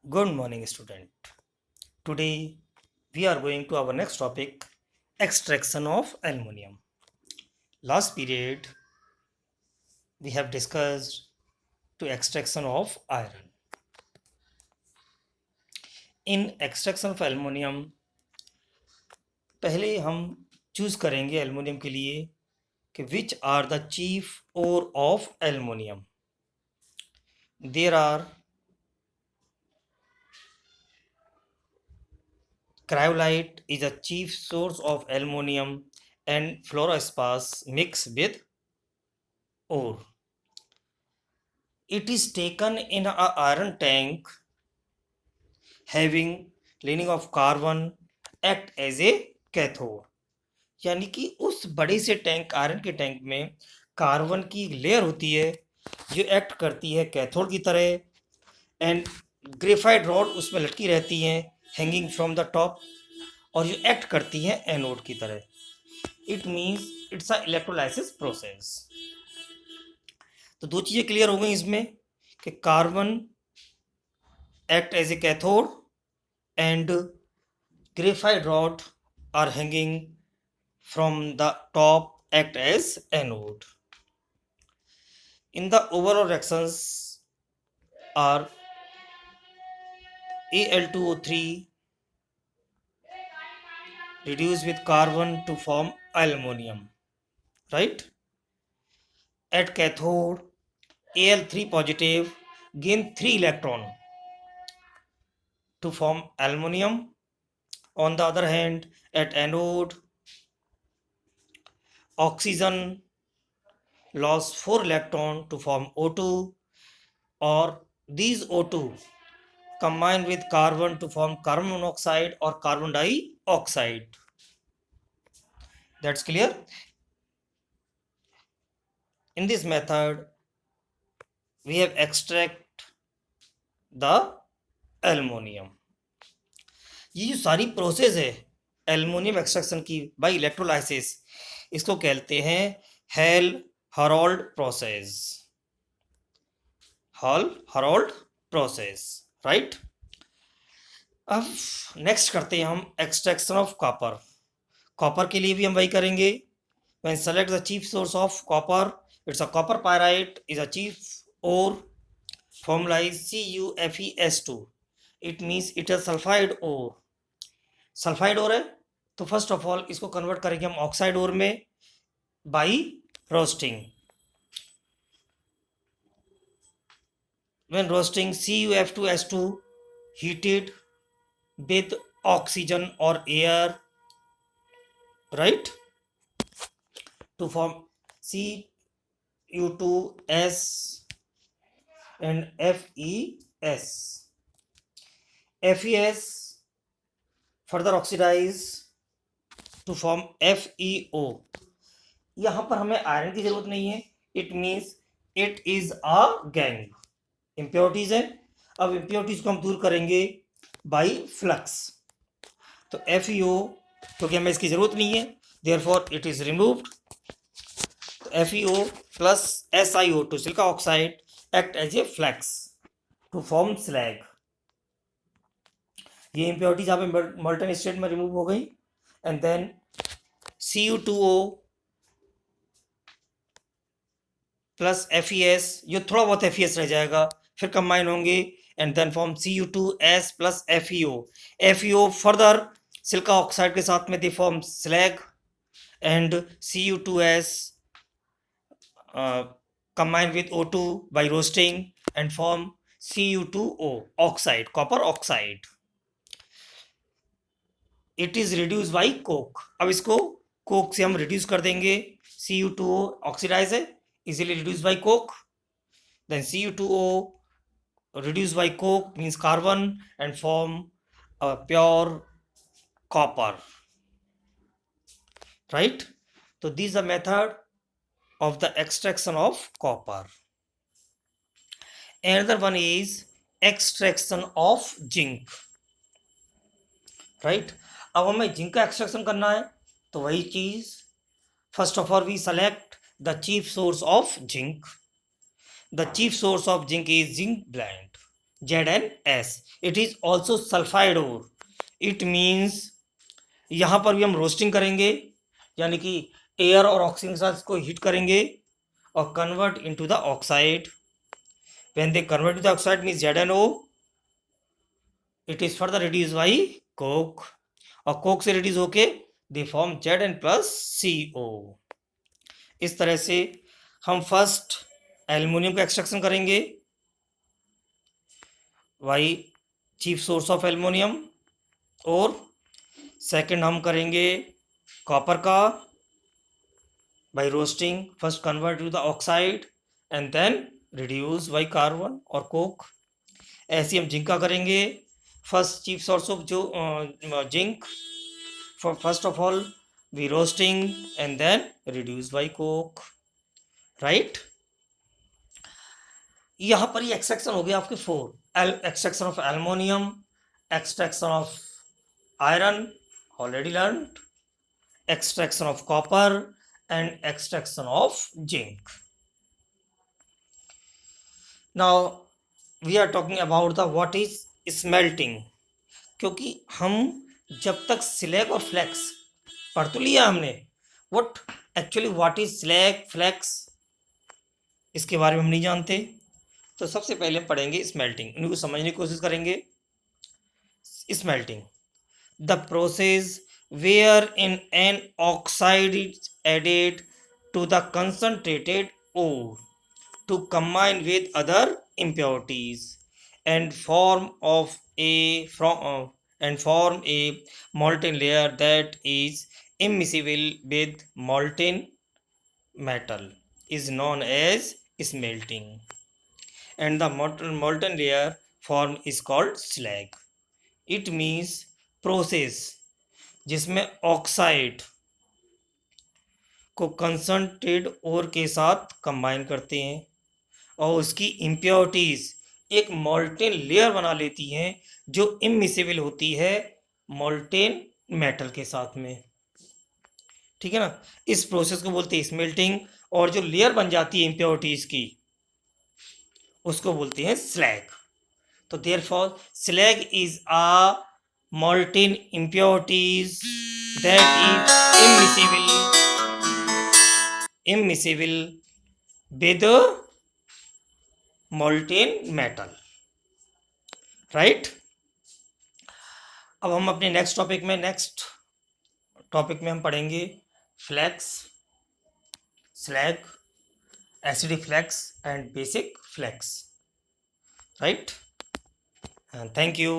Good morning, student. Today we are going to our next topic, extraction of aluminum. Last period we have discussed to extraction of iron. In extraction of aluminum, पहले हम choose करेंगे aluminium के लिए कि which are the chief ore of aluminum. There are cryolite is a chief source of aluminum and fluorspar mixed with ore. It is taken in a iron tank having lining of carbon act as a cathode. यानी कि उस बड़े से tank iron के tank में carbon की layer होती है जो एक्ट करती है कैथोड की तरह एंड ग्रेफाइट रॉड उसमें लटकी रहती हैं हैंगिंग फ्रॉम द टॉप और जो एक्ट करती हैं एनोड की तरह. It means it's a electrolysis process. तो दो चीज़ें क्लियर हो गई इसमें कि carbon act as a cathode and graphite rod are hanging from the top act as anode. In the overall reactions are Al2O3 reduced with carbon to form aluminum, right? At cathode Al3 positive gain 3 electron to form aluminum. On the other hand, at anode oxygen lost 4 electron to form O2, or these O2 combine with carbon to form carbon monoxide or carbon dioxide. That's clear. In this method we have extract the aluminum. ये जो सारी process है aluminium extraction की bye electrolysis इसको कहते हैं hello Harold process. Hall Harold process, right. अब next करते हैं हम एक्सट्रैक्शन ऑफ कॉपर. कॉपर के लिए भी हम वही करेंगे. When select the chief source of copper, it's a copper pyrite is a chief ore. Formula is CuFeS2. It means it is sulfide ore. Sulphide ore है तो फर्स्ट ऑफ ऑल इसको convert करेंगे हम ऑक्साइड ओर में by roasting. When roasting, CuF2S2 heated with oxygen or air, right, to form Cu2S and FeS. FeS further oxidize to form FeO. यहाँ पर हमें iron की जरूरत नहीं है. It means it is a gang. Impurities है. अब इम्प्योरिटीज को हम दूर करेंगे बाई फ्लक्स. तो FeO क्योंकि हमें इसकी जरूरत नहीं है therefore it is removed. FeO plus SiO2 silica oxide act as a flux to form slag. ये इम्प्योरिटीज यहाँ पे मॉल्टन स्टेट में रिमूव हो गई and then Cu2O plus FeS, जो थोड़ा बहुत FeS रह जाएगा फिर कंबाइन होंगे and then form Cu2S plus FeO. FeO further silica oxide के साथ में they form slag and Cu2S combine with O2 by roasting and form Cu2O oxide, copper oxide. It is reduced by coke. अब इसको Coke से हम reduce कर देंगे. Cu2O oxidise है, easily reduced by coke. Then Cu2O reduced by coke means carbon and form a pure copper, right. So this is the method of the extraction of copper. Another one is extraction of zinc, right. अब हमें zinc का extraction करना है तो वही चीज first of all we select the chief source of zinc. The chief source of zinc is zinc blende. ZnS. It is also sulfide ore. It means यहाँ पर भी हम रोस्टिंग करेंगे, यानी कि एयर और ऑक्सीजन के साथ इसको हीट करेंगे और convert into the oxide. When they convert to the oxide means ZnO, it is further reduced by coke और कोक से रिड्यूस होके they form Zn plus CO. इस तरह से हम फर्स्ट एल्युमिनियम का एक्सट्रैक्शन करेंगे, why chief source of aluminium, और सेकंड हम करेंगे कॉपर का by roasting, first convert to the oxide and then reduce by carbon और कोक. ऐसे हम जिंक का करेंगे, फर्स्ट चीफ सोर्स ऑफ जो zinc, first of all we roasting and then reduce by coke. Right, यहाँ पर ये एक्सट्रैक्शन हो गया आपके 4. Extraction of aluminium, extraction of iron already learned, extraction of copper and extraction of zinc. Now we are talking about the what is smelting. क्योंकि हम जब तक स्लैग और फ्लैक्स पढ़ तो लिया हमने, व्हाट इज स्लैग फ्लैक्स इसके बारे में हम नहीं जानते. तो सबसे पहले हम पढ़ेंगे स्मेल्टिंग, इनको समझने की कोशिश करेंगे. Smelting, the process wherein an oxide is added to the concentrated ore to combine with other impurities and form a molten layer that is immiscible with molten metal is known as smelting, and the molten layer form is called slag. It means process जिसमें oxide को concentrate ओर के साथ combine करते हैं और उसकी impurities एक molten layer बना लेती हैं जो इमिसिबल होती है मोल्टेन मेटल के साथ में. ठीक है ना, इस प्रोसेस को बोलते हैं स्मेल्टिंग, और जो लेयर बन जाती है इम्प्योरिटीज की उसको बोलते हैं स्लैग. तो therefore slag is a molten impurities that is immiscible with molten metal. Right, अब हम अपने नेक्स्ट टॉपिक में हम पढ़ेंगे flux, slag, acidic flux and basic flux. Right, thank you.